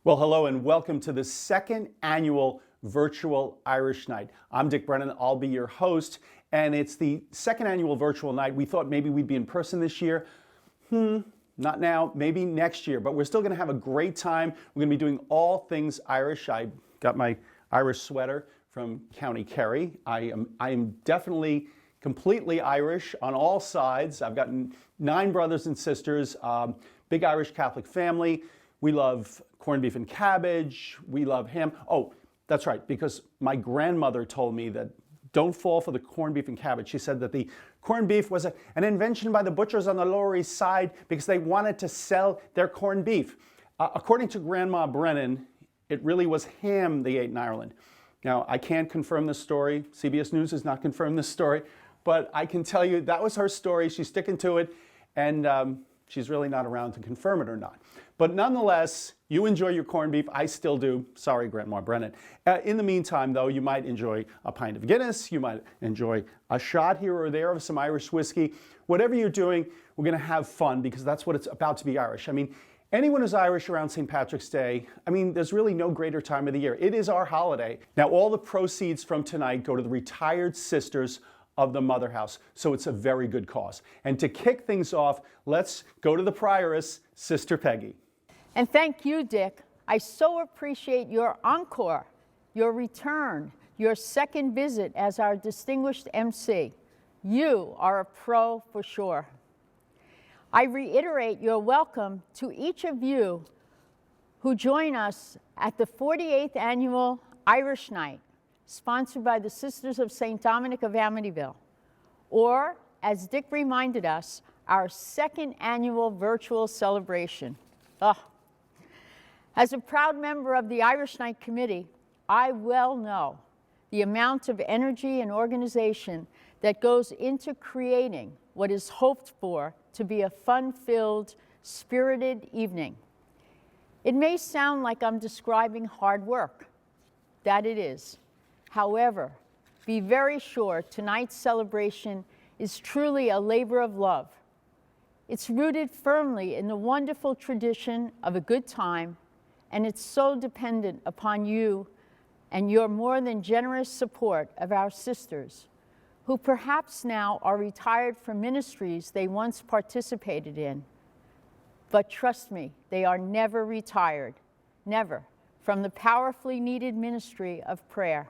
Well, hello and welcome to the second annual Virtual Irish Night. I'm Dick Brennan, I'll be your host, and it's the second annual virtual night. We thought maybe we'd be in person this year. Not now, maybe next year, but we're still gonna have a great time. We're gonna be doing all things Irish. I got my Irish sweater from County Kerry. I am definitely completely Irish on all sides. I've got 9 brothers and sisters, big Irish Catholic family. We love corned beef and cabbage. We love ham. Oh, that's right, because my grandmother told me that don't fall for the corned beef and cabbage. She said that the corned beef was an invention by the butchers on the Lower East Side because they wanted to sell their corned beef. According to Grandma Brennan, it really was ham they ate in Ireland. Now, I can't confirm this story. CBS News has not confirmed this story, but I can tell you that was her story. She's sticking to it, and she's really not around to confirm it or not. But nonetheless, you enjoy your corned beef. I still do. Sorry, Grandma Brennan. In the meantime, though, you might enjoy a pint of Guinness. You might enjoy a shot here or there of some Irish whiskey. Whatever you're doing, we're going to have fun because that's what it's about to be Irish. I mean, anyone who's Irish around St. Patrick's Day, I mean, there's really no greater time of the year. It is our holiday. Now, all the proceeds from tonight go to the Retired Sisters of the Mother House. So it's a very good cause. And to kick things off, let's go to the prioress, Sister Peggy. And thank you, Dick. I so appreciate your encore, your return, your second visit as our distinguished MC. You are a pro for sure. I reiterate your welcome to each of you who join us at the 48th Annual Irish Night, sponsored by the Sisters of St. Dominic of Amityville, or, as Dick reminded us, our second annual virtual celebration. As a proud member of the Irish Night Committee, I well know the amount of energy and organization that goes into creating what is hoped for to be a fun-filled, spirited evening. It may sound like I'm describing hard work. That it is. However, be very sure tonight's celebration is truly a labor of love. It's rooted firmly in the wonderful tradition of a good time, and it's so dependent upon you and your more than generous support of our sisters, who perhaps now are retired from ministries they once participated in. But trust me, they are never retired, never, from the powerfully needed ministry of prayer.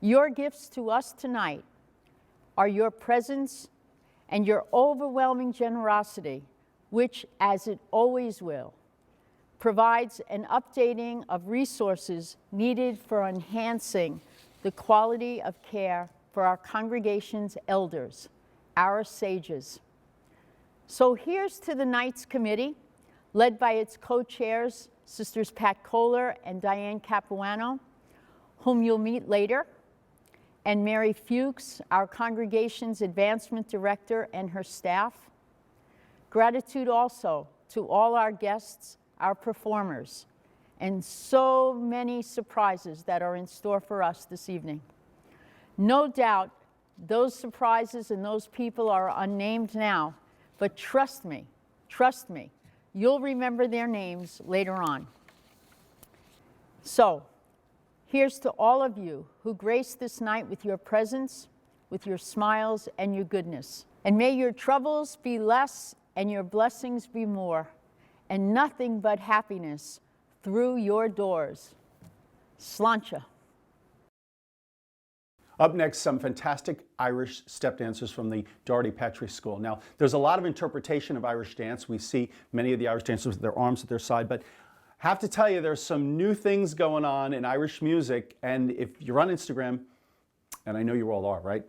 Your gifts to us tonight are your presence and your overwhelming generosity, which, as it always will, provides an updating of resources needed for enhancing the quality of care for our congregation's elders, our sages. So here's to the night's committee, led by its co-chairs, Sisters Pat Kohler and Diane Capuano, whom you'll meet later, and Mary Fuchs, our congregation's advancement director, and her staff. Gratitude also to all our guests, our performers, and so many surprises that are in store for us this evening. No doubt those surprises and those people are unnamed now, but trust me, you'll remember their names later on. So, here's to all of you who grace this night with your presence, with your smiles and your goodness. And may your troubles be less and your blessings be more, and nothing but happiness through your doors. Sláinte. Up next, some fantastic Irish step dancers from the Doherty Petrie School. Now, there's a lot of interpretation of Irish dance. We see many of the Irish dancers with their arms at their side, but I have to tell you, there's some new things going on in Irish music, and if you're on Instagram, and I know you all are, right?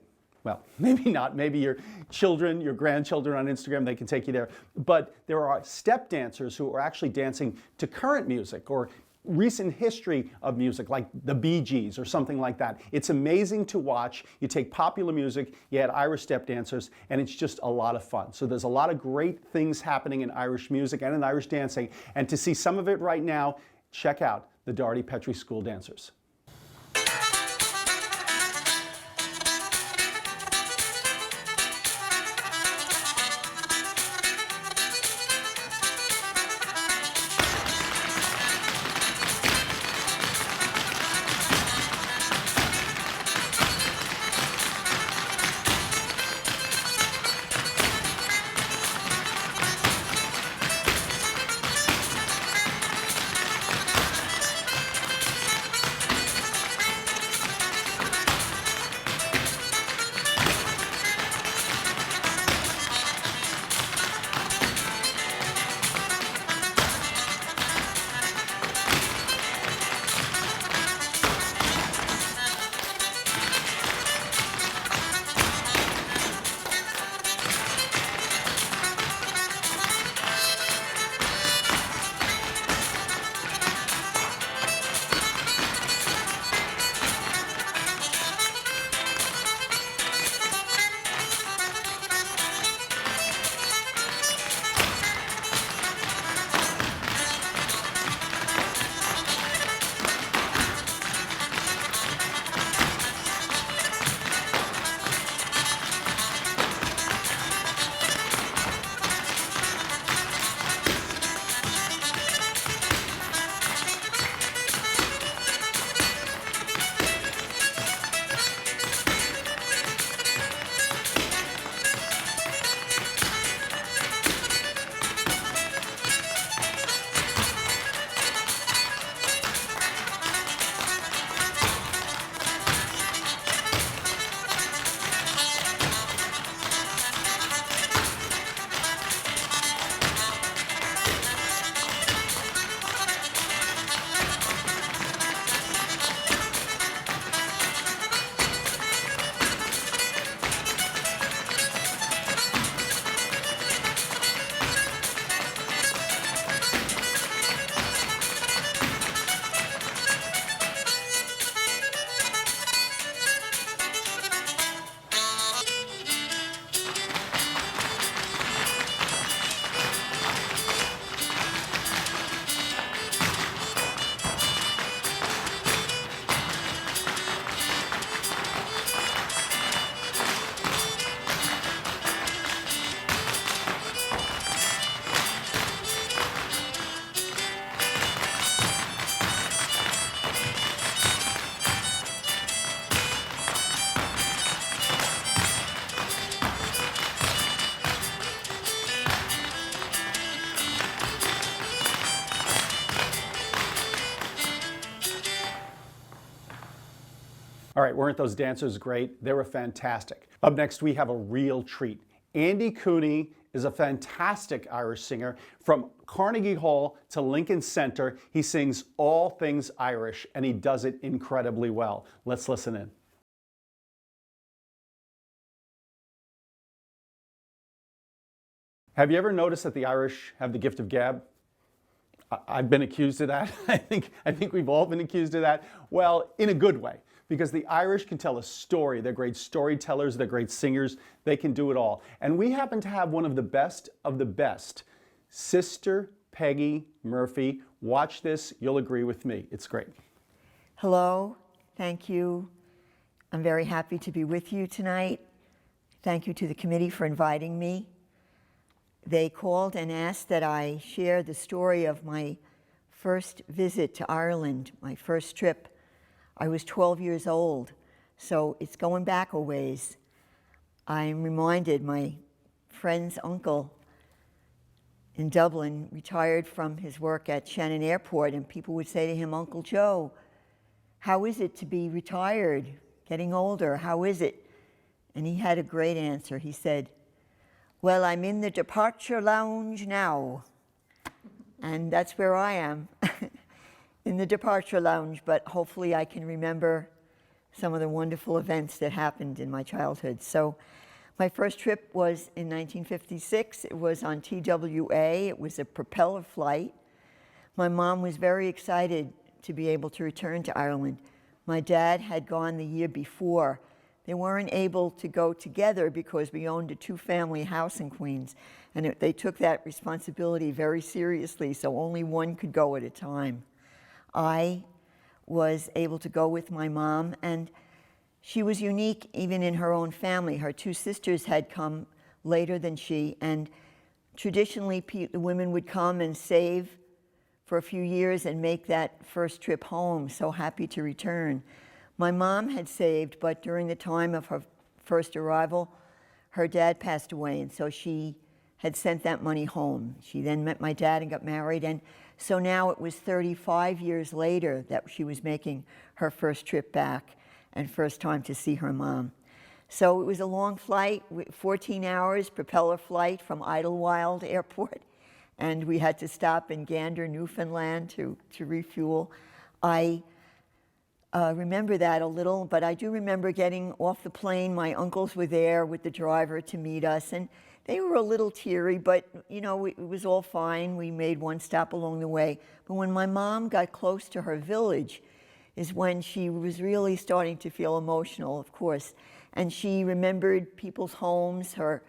Well, maybe not. Maybe your children, your grandchildren on Instagram, they can take you there. But there are step dancers who are actually dancing to current music or recent history of music, like the Bee Gees or something like that. It's amazing to watch. You take popular music, you add Irish step dancers, and it's just a lot of fun. So there's a lot of great things happening in Irish music and in Irish dancing. And to see some of it right now, check out the Doherty Petrie School dancers. All right, weren't those dancers great? They were fantastic. Up next, we have a real treat. Andy Cooney is a fantastic Irish singer. From Carnegie Hall to Lincoln Center, he sings all things Irish, and he does it incredibly well. Let's listen in. Have you ever noticed that the Irish have the gift of gab? I've been accused of that. I think we've all been accused of that. Well, in a good way, because the Irish can tell a story. They're great storytellers, they're great singers, they can do it all. And we happen to have one of the best, Sister Peggy Murphy. Watch this, you'll agree with me. It's great. Hello, thank you. I'm very happy to be with you tonight. Thank you to the committee for inviting me. They called and asked that I share the story of my first visit to Ireland, my first trip. I was 12 years old, so it's going back a ways. I'm reminded my friend's uncle in Dublin retired from his work at Shannon Airport, and people would say to him, "Uncle Joe, how is it to be retired, getting older? How is it?" And he had a great answer. He said, "Well, I'm in the departure lounge now." And that's where I am, in the departure lounge, but hopefully I can remember some of the wonderful events that happened in my childhood. So my first trip was in 1956. It was on TWA. It was a propeller flight. My mom was very excited to be able to return to Ireland. My dad had gone the year before. They weren't able to go together because we owned a two-family house in Queens, and they took that responsibility very seriously, so only one could go at a time. I was able to go with my mom, and she was unique even in her own family. Her two sisters had come later than she, and traditionally the women would come and save for a few years and make that first trip home, so happy to return. My mom had saved, but during the time of her first arrival, her dad passed away, and so she had sent that money home. She then met my dad and got married, and so now it was 35 years later that she was making her first trip back and first time to see her mom. So it was a long flight, 14 hours, propeller flight from Idlewild Airport, and we had to stop in Gander, Newfoundland to refuel. I remember that a little, but I do remember getting off the plane. My uncles were there with the driver to meet us, and they were a little teary, but you know, it was all fine. We made one stop along the way. But when my mom got close to her village is when she was really starting to feel emotional, of course. And she remembered people's homes, her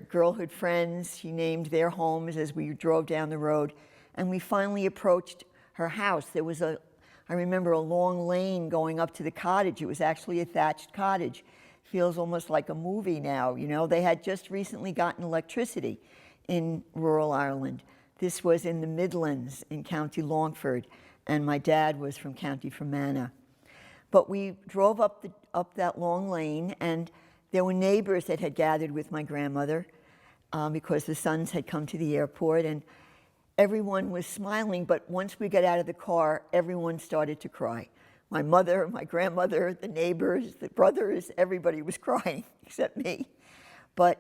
girlhood friends. She named their homes as we drove down the road. And we finally approached her house. There was I remember a long lane going up to the cottage. It was actually a thatched cottage. Feels almost like a movie now, you know. They had just recently gotten electricity in rural Ireland. This was in the Midlands in County Longford, and my dad was from County Fermanagh. But we drove up that long lane, and there were neighbors that had gathered with my grandmother because the sons had come to the airport, and everyone was smiling, but once we got out of the car, everyone started to cry. My mother, my grandmother, the neighbors, the brothers, everybody was crying except me. But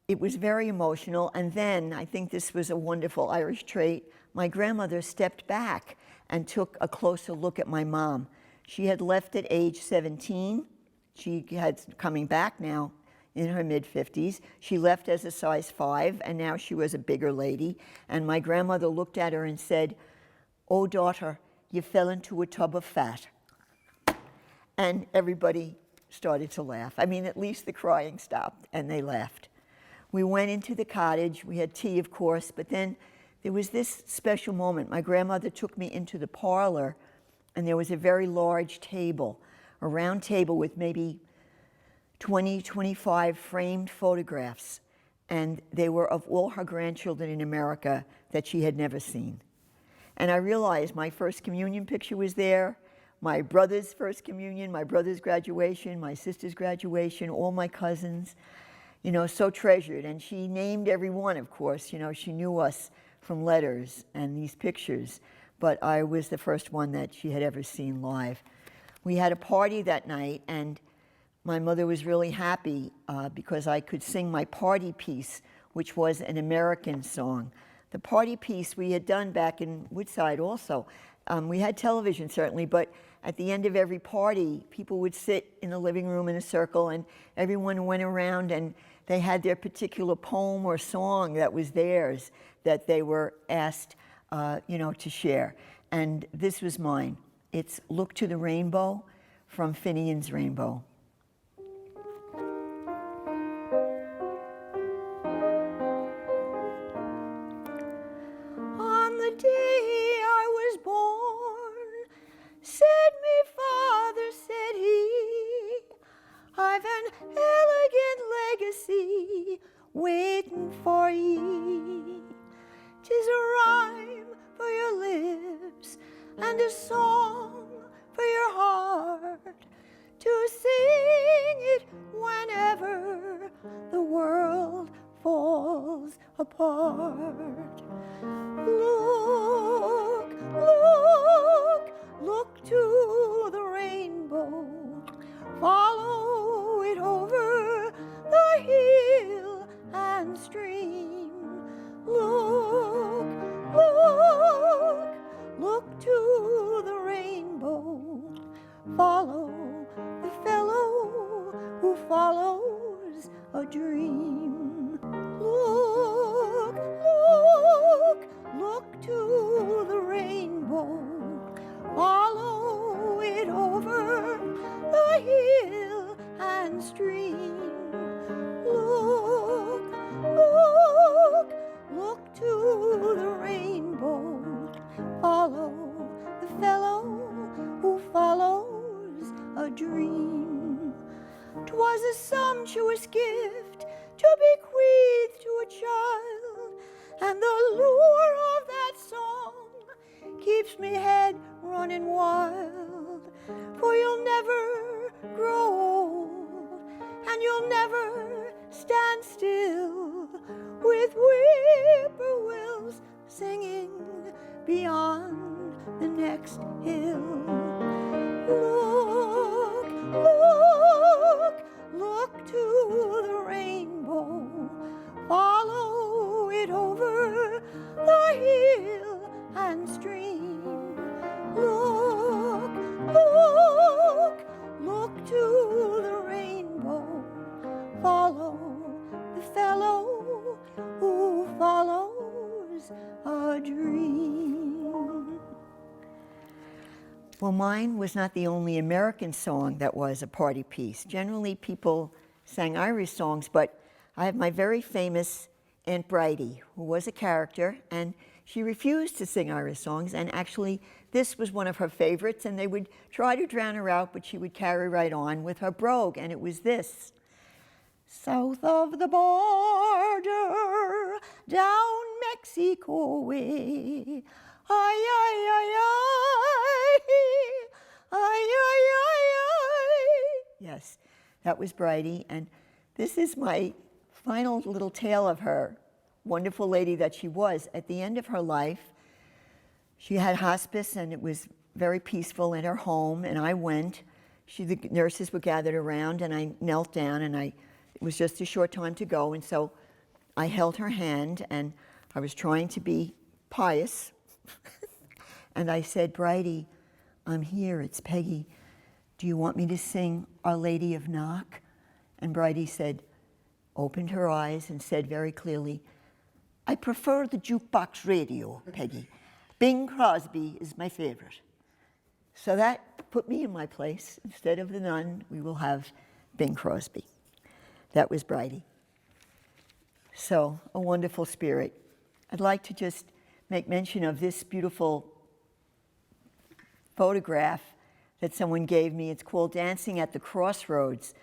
it was very emotional, and then, I think this was a wonderful Irish trait, my grandmother stepped back and took a closer look at my mom. She had left at age 17. She had coming back now in her mid-50s. She left as a size 5, and now she was a bigger lady. And my grandmother looked at her and said, "Oh, daughter, you fell into a tub of fat." And everybody started to laugh. I mean, at least the crying stopped, and they laughed. We went into the cottage. We had tea, of course, but then there was this special moment. My grandmother took me into the parlor, and there was a very large table, a round table with maybe 20, 25 framed photographs, and they were of all her grandchildren in America that she had never seen. And I realized my first communion picture was there, my brother's first communion, my brother's graduation, my sister's graduation, all my cousins, you know, so treasured. And she named every one, of course. You know, she knew us from letters and these pictures, but I was the first one that she had ever seen live. We had a party that night, and my mother was really happy because I could sing my party piece, which was an American song. The party piece we had done back in Woodside also. We had television certainly, but at the end of every party, people would sit in the living room in a circle, and everyone went around and they had their particular poem or song that was theirs that they were asked, to share. And this was mine. It's "Look to the Rainbow" from Finian's Rainbow. On the day I was born, said me father, said he, I've an elegant legacy waiting for ye. 'Tis a rhyme for your lips and a song for your heart, to sing it whenever the world falls apart. Look, look, look to the rainbow, follow it over the hill and stream. Look, look, look to the rainbow, follow the fellow who follows a dream. Look, look, look to the rainbow, follow it over the hill and stream. Look, look, look to the rainbow, follow the fellow who follows a dream. 'Twas a sumptuous gift to bequeath to a child, and the lure of that song keeps me head running wild. For you'll never grow old, and you'll never stand still, with whippoorwills singing beyond the next hill. Look, look, look to the rainbow, follow it over the hill and stream. Look, look, look to the rainbow, follow the fellow who follows a dream. Well, mine was not the only American song that was a party piece. Generally, people sang Irish songs, but I have my very famous Aunt Bridie, who was a character, and she refused to sing Irish songs, and actually this was one of her favorites, and they would try to drown her out, but she would carry right on with her brogue, and it was this. South of the border, down Mexico way, ay, ay, ay, ay, ay, ay, ay, ay. Yes, that was Bridie, and this is my final little tale of her, wonderful lady that she was. At the end of her life, she had hospice, and it was very peaceful in her home, and I went. The nurses were gathered around, and I knelt down, and it was just a short time to go, and so I held her hand, and I was trying to be pious, and I said, Bridie, I'm here, it's Peggy. Do you want me to sing Our Lady of Knock? And Bridie opened her eyes and said very clearly, I prefer the jukebox radio, Peggy. Bing Crosby is my favorite. So that put me in my place. Instead of the nun, we will have Bing Crosby. That was Bridie. So, a wonderful spirit. I'd like to just make mention of this beautiful photograph that someone gave me. It's called Dancing at the Crossroads.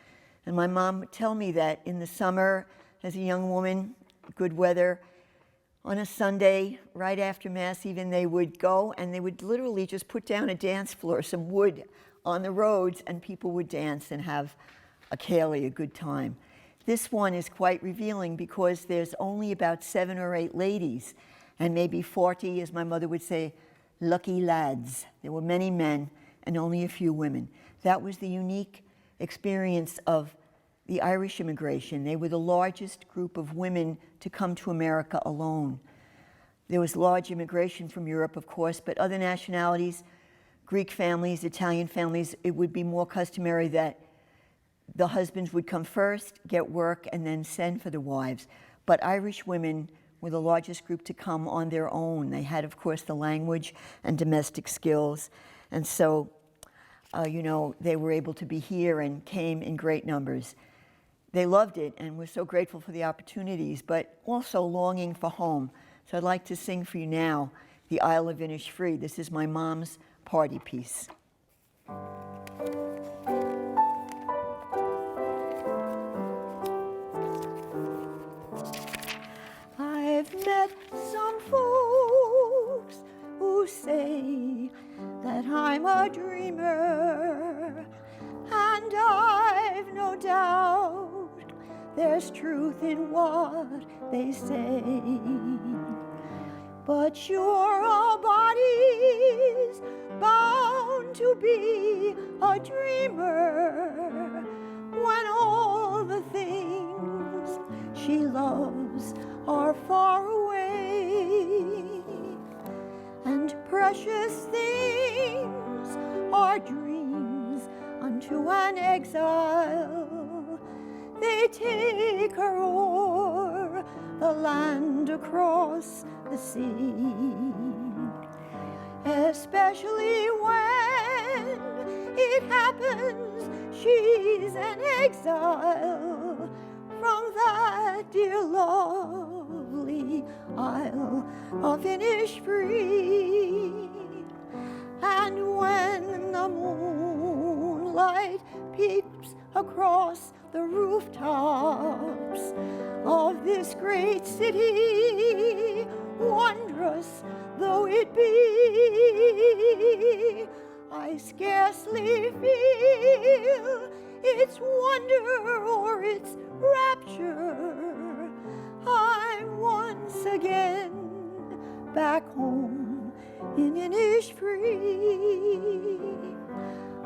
And my mom would tell me that in the summer, as a young woman, good weather, on a Sunday, right after Mass even, they would go and they would literally just put down a dance floor, some wood on the roads, and people would dance and have a ceilidh, a good time. This one is quite revealing because there's only about 7 or 8 ladies, and maybe 40, as my mother would say, lucky lads. There were many men, and only a few women. That was the unique experience of the Irish immigration. They were the largest group of women to come to America alone. There was large immigration from Europe, of course, but other nationalities, Greek families, Italian families, it would be more customary that the husbands would come first, get work, and then send for the wives. But Irish women were the largest group to come on their own. They had, of course, the language and domestic skills. And so, they were able to be here and came in great numbers. They loved it and were so grateful for the opportunities, but also longing for home. So I'd like to sing for you now, The Isle of Innisfree. This is my mom's party piece. I've met some folks who say that I'm a dreamer, and I've no doubt there's truth in what they say. But sure, a body's bound to be a dreamer when all the things she loves are far away, and precious things are dreams unto an exile. They take her o'er the land across the sea, especially when it happens she's an exile from that dear lovely Isle of Innisfree. And when the moonlight peeps across the rooftops of this great city, wondrous though it be, I scarcely feel its wonder or its rapture. I'm once again back home in Innisfree.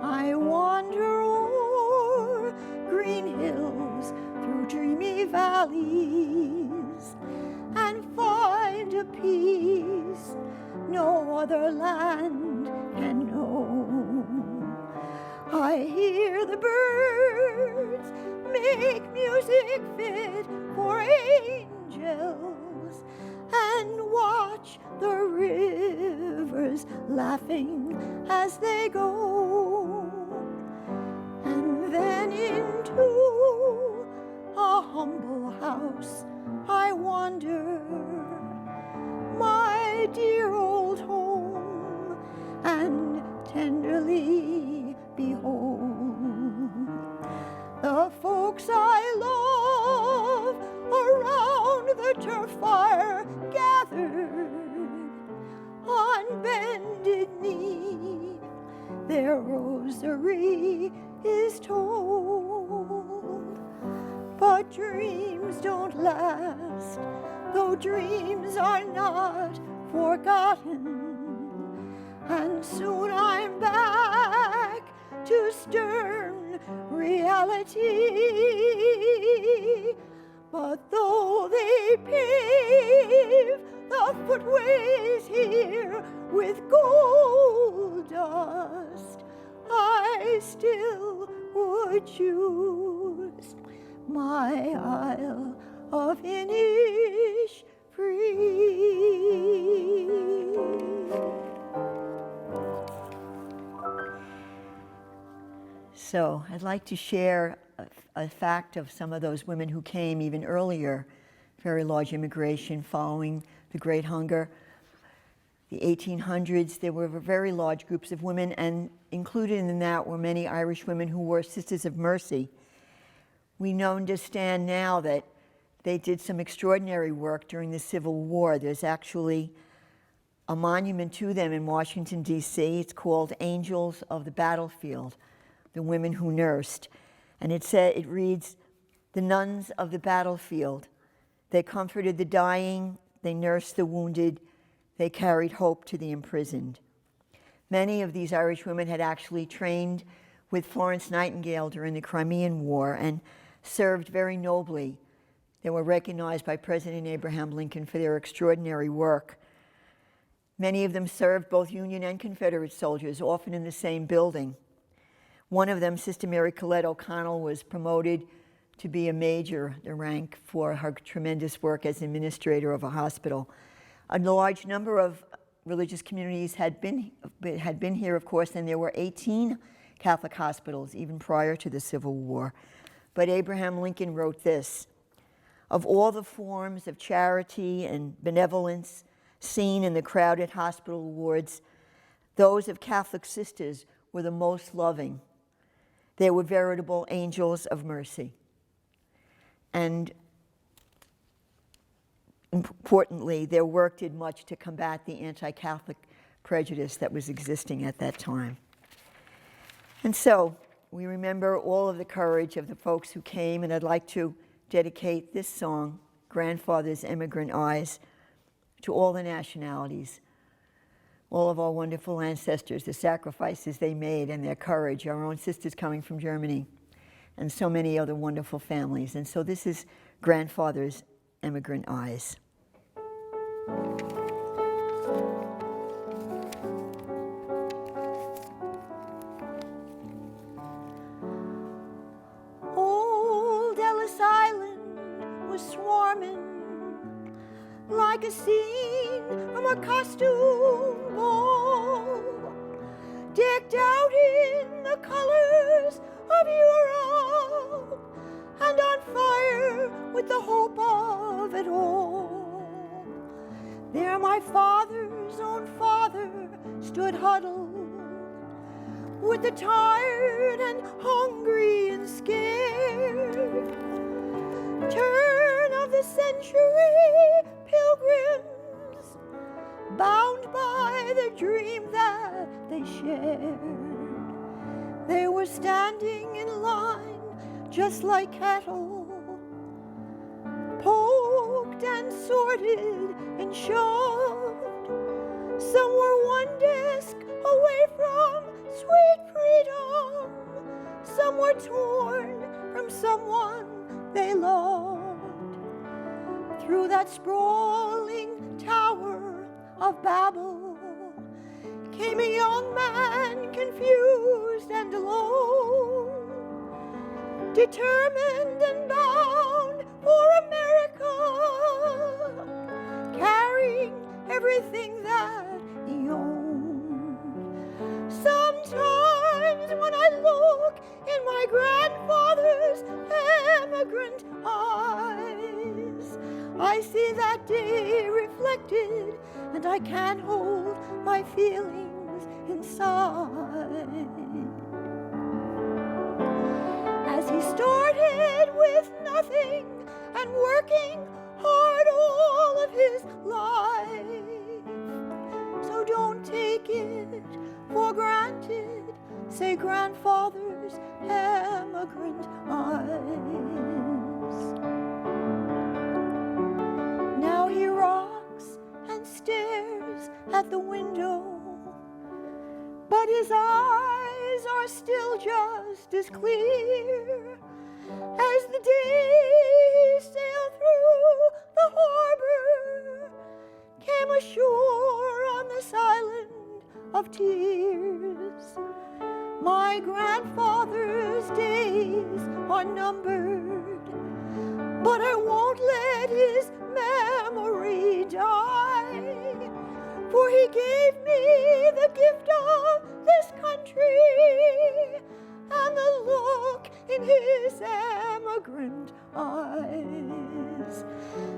I wander o'er green hills, through dreamy valleys, and find a peace no other land can know. I hear the birds make music fit for angels, and watch the rivers laughing as they go. And then into a humble house I wander, my dear old home, and tenderly behold the folks I love around the turf fire gathered on bended knee. Their rosary is told, but dreams don't last, though dreams are not forgotten. And soon I'm back to stern reality. But though they pave the footways here with gold dust, I still would choose my Isle of Innisfree. So I'd like to share a fact of some of those women who came even earlier, very large immigration following the Great Hunger. The 1800s, there were very large groups of women, and included in that were many Irish women who were Sisters of Mercy. We understand now that they did some extraordinary work during the Civil War. There's actually a monument to them in Washington, D.C. It's called Angels of the Battlefield, the women who nursed. And it reads, "The nuns of the battlefield, they comforted the dying, they nursed the wounded, they carried hope to the imprisoned. Many of these Irish women had actually trained with Florence Nightingale during the Crimean War and served very nobly. They were recognized by President Abraham Lincoln for their extraordinary work. Many of them served both Union and Confederate soldiers, often in the same building. One of them, Sister Mary Collette O'Connell, was promoted to be a major, the rank, for her tremendous work as administrator of a hospital. A large number of religious communities had been here, of course, and there were 18 Catholic hospitals even prior to the Civil War. But Abraham Lincoln wrote this: "Of all the forms of charity and benevolence seen in the crowded hospital wards, those of Catholic sisters were the most loving. They were veritable angels of mercy." And importantly, their work did much to combat the anti-Catholic prejudice that was existing at that time. And so we remember all of the courage of the folks who came, and I'd like to dedicate this song, Grandfather's Emigrant Eyes, to all the nationalities, all of our wonderful ancestors, the sacrifices they made and their courage, our own sisters coming from Germany, and so many other wonderful families. And so this is Grandfather's Emigrant Eyes. Old Ellis Island was swarming like a scene from a costume ball, decked out in the colors of Europe and on fire with the hope of it all. There my father's own father stood huddled with the tired and hungry and scared. Turn of the century pilgrims, bound by the dream that they shared. They were standing in line just like cattle, poked and sorted and shoved. Some were one desk away from sweet freedom. Some were torn from someone they loved. Through that sprawling tower of Babel came a young man, confused and alone, determined and bound for America, carrying everything that he owned. Sometimes when I look in my grandfather's emigrant eyes, I see that day reflected, and I can't hold my feelings inside. As he started with nothing and working hard all of his life. So don't take it for granted, say grandfather's emigrant eyes. Now he rocks and stares at the window, but his eyes are still just as clear as the day he sailed through the harbor, came ashore on this island of tears. My grandfather's days are numbered, but I won't let his memory die, for he gave me the gift of this country and the look in his emigrant eyes.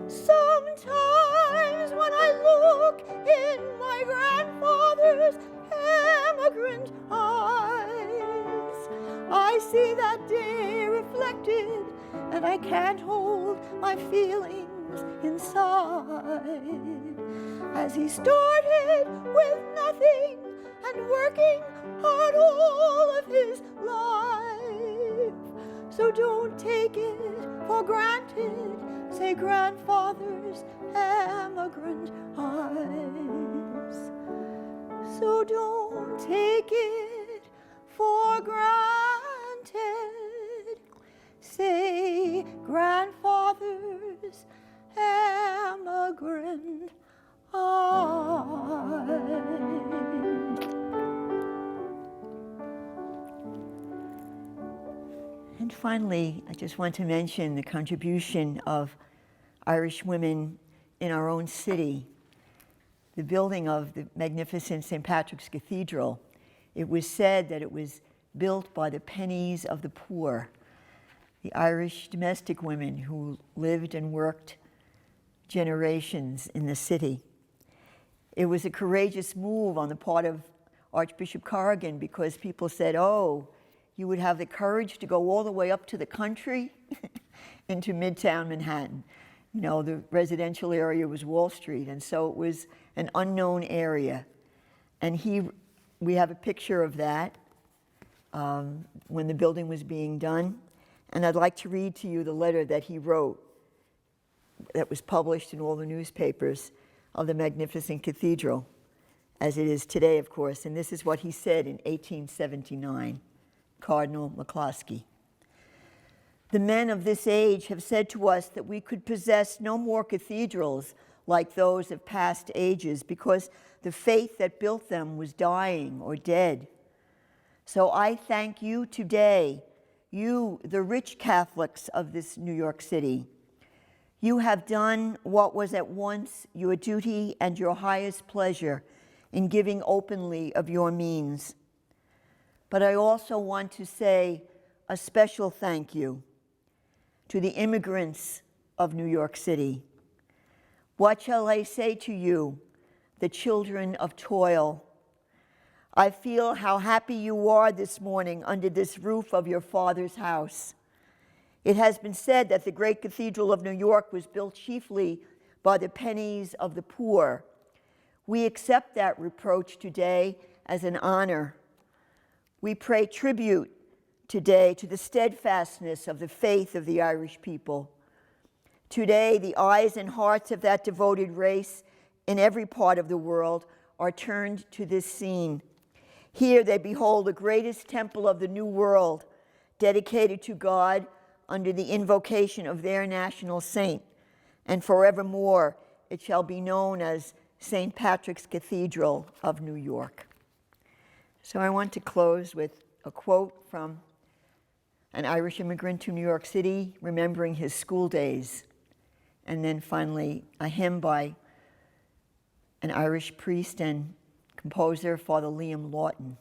Sometimes when I look in my grandfather's emigrant eyes, I see that day reflected, and I can't hold my feelings inside. As he started with nothing and working hard all of his life. So don't take it for granted, say grandfather's emigrant eyes. So don't take it for granted. Say, grandfather's emigrant eye. And finally, I just want to mention the contribution of Irish women in our own city. The building of the magnificent St. Patrick's Cathedral, it was said that it was built by the pennies of the poor, the Irish domestic women who lived and worked generations in the city. It was a courageous move on the part of Archbishop Corrigan, because people said, oh, you would have the courage to go all the way up to the country into Midtown Manhattan. You know, the residential area was Wall Street, and so it was an unknown area. And we have a picture of that when the building was being done. And I'd like to read to you the letter that he wrote that was published in all the newspapers of the magnificent cathedral, as it is today, of course. And this is what he said in 1879, Cardinal McCloskey. The men of this age have said to us that we could possess no more cathedrals like those of past ages, because the faith that built them was dying or dead. So I thank you today, you, the rich Catholics of this New York City. You have done what was at once your duty and your highest pleasure in giving openly of your means. But I also want to say a special thank you to the immigrants of New York City. What shall I say to you, the children of toil? I feel how happy you are this morning under this roof of your Father's house. It has been said that the great Cathedral of New York was built chiefly by the pennies of the poor. We accept that reproach today as an honor. We pay tribute today to the steadfastness of the faith of the Irish people. Today, the eyes and hearts of that devoted race in every part of the world are turned to this scene. Here they behold the greatest temple of the New World, dedicated to God under the invocation of their national saint, and forevermore it shall be known as St. Patrick's Cathedral of New York. So I want to close with a quote from an Irish immigrant to New York City, remembering his school days. And then finally, a hymn by an Irish priest and composer, Father Liam Lawton.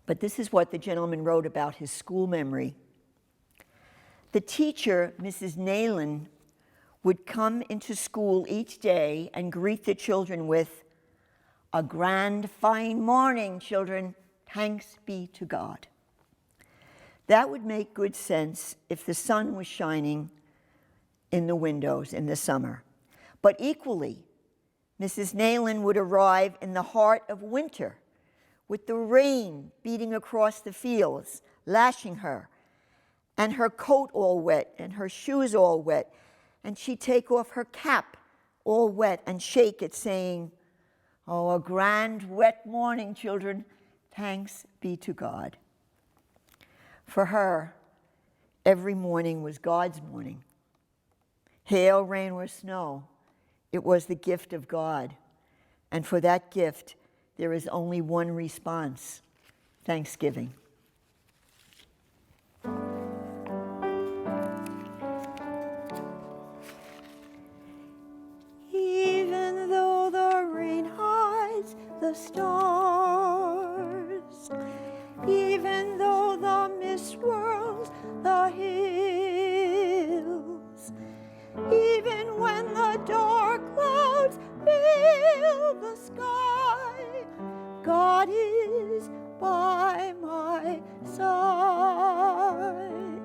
But this is what the gentleman wrote about his school memory. The teacher, Mrs. Nayland, would come into school each day and greet the children with, "A grand fine morning, children, thanks be to God." That would make good sense if the sun was shining in the windows in the summer. But equally, Mrs. Nayland would arrive in the heart of winter with the rain beating across the fields, lashing her, and her coat all wet and her shoes all wet, and she'd take off her cap all wet and shake it, saying, "Oh, a grand wet morning, children, thanks be to God." For her, every morning was God's morning. Hail, rain, or snow, it was the gift of God. And for that gift, there is only one response: thanksgiving. Even though the rain hides the stars, even though the mist swirls the hills, even when the dark clouds fill the sky, God is by my side.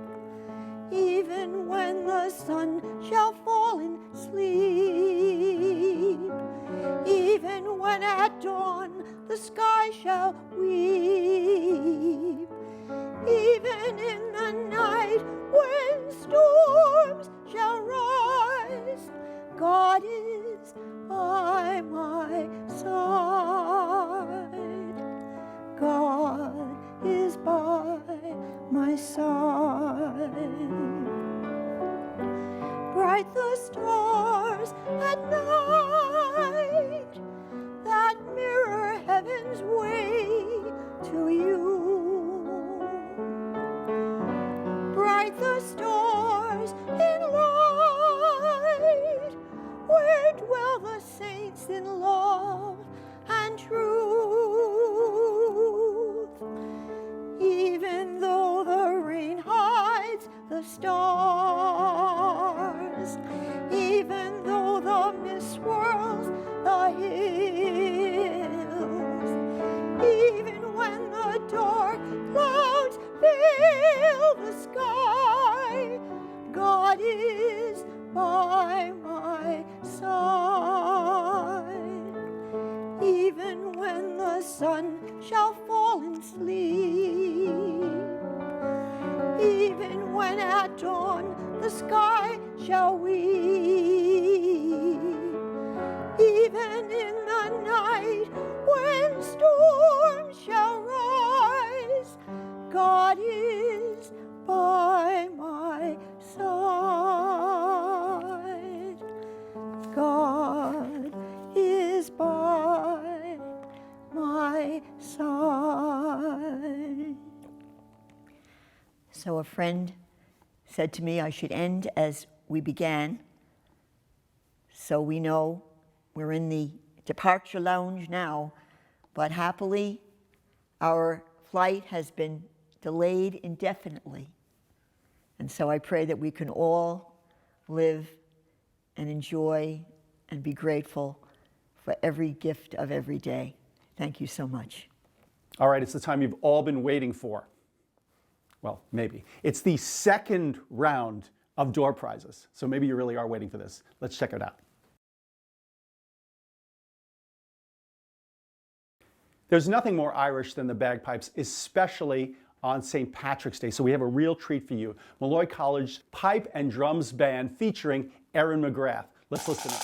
Even when the sun shall fall in sleep, even when at dawn the sky shall weep, even in the night when storms shall rise, God is by my side. heaven's way to you. Bright the stars in light, where dwell the saints in love and truth. Even though the rain hides the stars, even though the mist swirls the hills, even when the dark clouds fill the sky, God is by my side. Even when the sun shall fall in sleep, even when at dawn the sky shall weep, even in the night when storms shall rise, God is by my side. God is by my side. So a friend said to me I should end as we began. So we know we're in the departure lounge now, but happily our flight has been delayed indefinitely. And so I pray that we can all live and enjoy and be grateful for every gift of every day. Thank you so much. All right, it's the time you've all been waiting for. Well, maybe. It's the second round of door prizes. So maybe you really are waiting for this. Let's check it out. There's nothing more Irish than the bagpipes, especially on St. Patrick's Day. So we have a real treat for you. Molloy College Pipe and Drums Band featuring Erin McGrath. Let's listen in.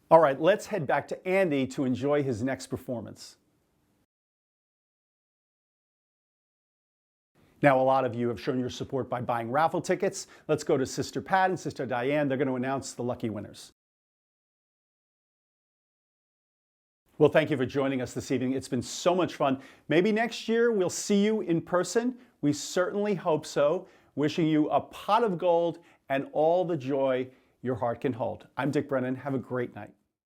All right, let's head back to Andy to enjoy his next performance. Now, a lot of you have shown your support by buying raffle tickets. Let's go to Sister Pat and Sister Diane. They're going to announce the lucky winners. Well, thank you for joining us this evening. It's been so much fun. Maybe next year we'll see you in person. We certainly hope so. Wishing you a pot of gold and all the joy your heart can hold. I'm Dick Brennan. Have a great night.